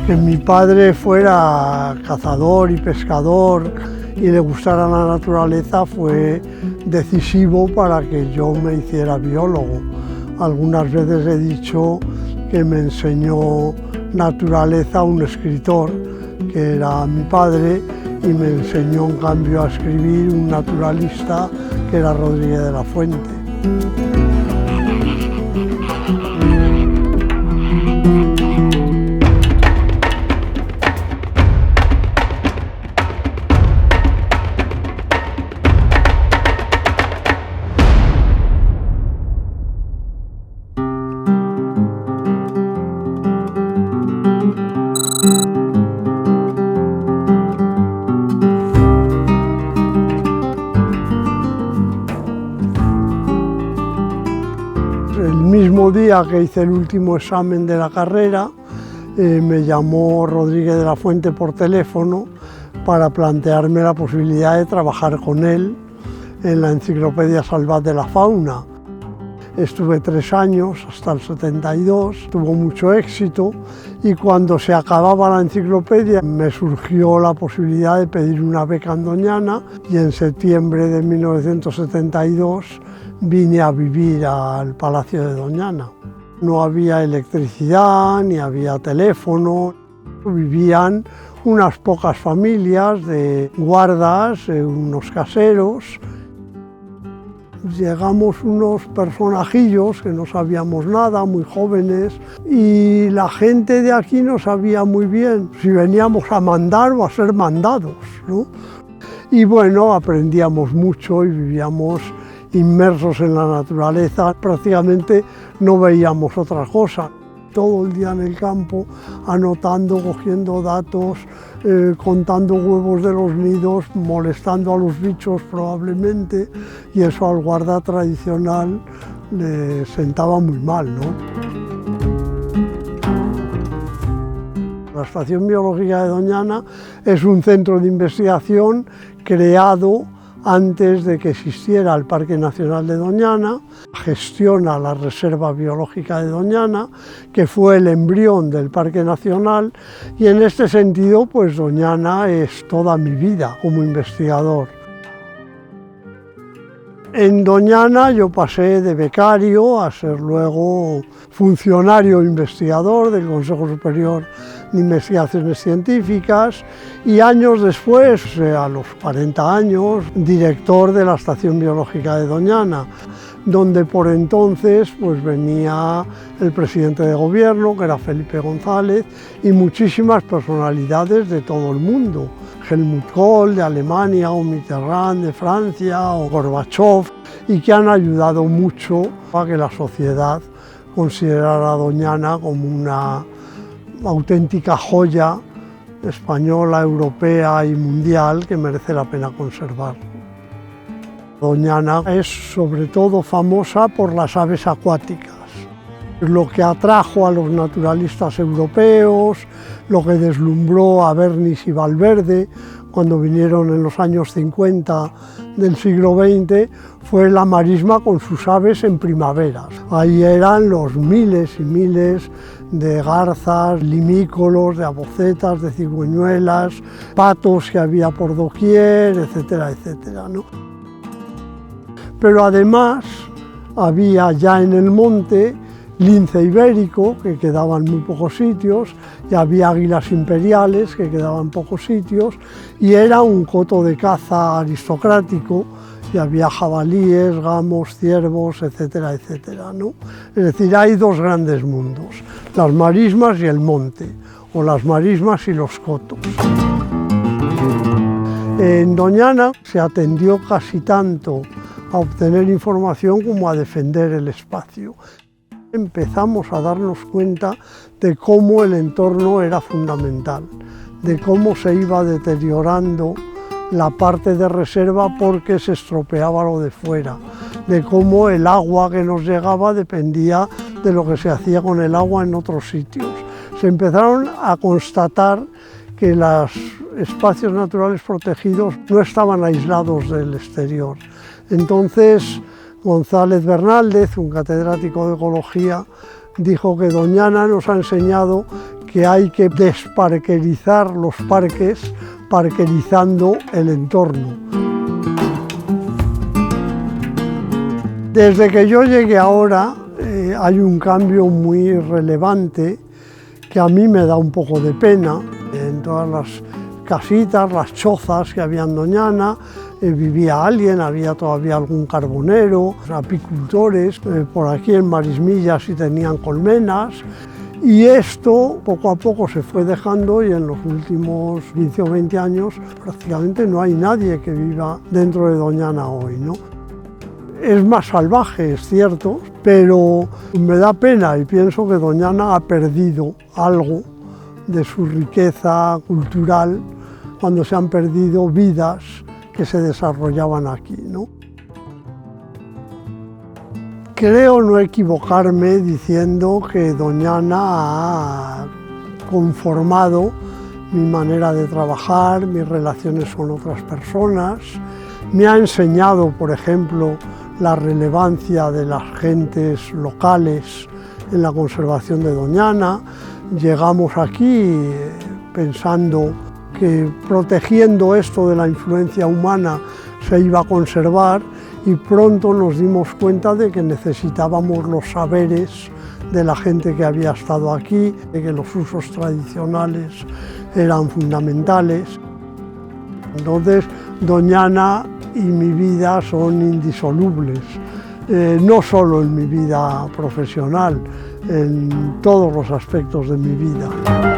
Que mi padre fuera cazador y pescador y le gustara la naturaleza fue decisivo para que yo me hiciera biólogo. Algunas veces he dicho que me enseñó naturaleza un escritor, que era mi padre, y me enseñó en cambio a escribir un naturalista, que era Rodríguez de la Fuente. El mismo día que hice el último examen de la carrera, me llamó Rodríguez de la Fuente por teléfono para plantearme la posibilidad de trabajar con él en la Enciclopedia Salvat de la Fauna. Estuve 3 años, hasta el 72, tuvo mucho éxito, y cuando se acababa la enciclopedia me surgió la posibilidad de pedir una beca en Doñana, y en septiembre de 1972 vine a vivir al Palacio de Doñana. No había electricidad ni había teléfono, vivían unas pocas familias de guardas, unos caseros. Llegamos unos personajillos que no sabíamos nada, muy jóvenes, y la gente de aquí no sabía muy bien si veníamos a mandar o a ser mandados, ¿no? Y bueno, aprendíamos mucho y vivíamos inmersos en la naturaleza, prácticamente no veíamos otra cosa. Todo el día en el campo, anotando, cogiendo datos, contando huevos de los nidos, molestando a los bichos probablemente, y eso al guarda tradicional le sentaba muy mal, ¿no? La Estación Biológica de Doñana es un centro de investigación creado antes de que existiera el Parque Nacional de Doñana. Gestiona la Reserva Biológica de Doñana, que fue el embrión del Parque Nacional, y en este sentido, pues Doñana es toda mi vida como investigador. En Doñana yo pasé de becario a ser luego funcionario investigador del Consejo Superior de Investigaciones Científicas, y años después, a los 40 años, director de la Estación Biológica de Doñana, donde por entonces pues venía el presidente de gobierno, que era Felipe González, y muchísimas personalidades de todo el mundo. Helmut Kohl de Alemania, o Mitterrand de Francia, o Gorbachev, y que han ayudado mucho a que la sociedad considerara a Doñana como una auténtica joya española, europea y mundial que merece la pena conservar. Doñana es sobre todo famosa por las aves acuáticas. Lo que atrajo a los naturalistas europeos, lo que deslumbró a Bernis y Valverde cuando vinieron en los años 50 del siglo XX, fue la marisma con sus aves en primavera. Ahí eran los miles y miles de garzas, limícolos, de abocetas, de cigüeñuelas, patos que había por doquier, etcétera, etcétera, ¿no? Pero además había ya en el monte lince ibérico, que quedaba en muy pocos sitios, y había águilas imperiales, que quedaban en pocos sitios, y era un coto de caza aristocrático, y había jabalíes, gamos, ciervos, etcétera, etcétera, ¿no? Es decir, hay dos grandes mundos, las marismas y el monte, o las marismas y los cotos. En Doñana se atendió casi tanto a obtener información como a defender el espacio. Empezamos a darnos cuenta de cómo el entorno era fundamental, de cómo se iba deteriorando la parte de reserva porque se estropeaba lo de fuera, de cómo el agua que nos llegaba dependía de lo que se hacía con el agua en otros sitios. Se empezaron a constatar que los espacios naturales protegidos no estaban aislados del exterior. Entonces, González Bernaldez, un catedrático de ecología, dijo que Doñana nos ha enseñado que hay que desparquerizar los parques, parquerizando el entorno. Desde que yo llegué ahora hay un cambio muy relevante que a mí me da un poco de pena. En todas las casitas, las chozas que había en Doñana, vivía alguien, había todavía algún carbonero, apicultores, por aquí en Marismilla sí tenían colmenas, y esto poco a poco se fue dejando y en los últimos 15 o 20 años prácticamente no hay nadie que viva dentro de Doñana hoy, ¿no? Es más salvaje, es cierto, pero me da pena y pienso que Doñana ha perdido algo de su riqueza cultural cuando se han perdido vidas que se desarrollaban aquí, ¿no? Creo no equivocarme diciendo que Doñana ha conformado mi manera de trabajar, mis relaciones con otras personas, me ha enseñado, por ejemplo, la relevancia de las gentes locales en la conservación de Doñana. Llegamos aquí pensando que protegiendo esto de la influencia humana se iba a conservar y pronto nos dimos cuenta de que necesitábamos los saberes de la gente que había estado aquí, de que los usos tradicionales eran fundamentales. Entonces, Doñana y mi vida son indisolubles, no solo en mi vida profesional, en todos los aspectos de mi vida.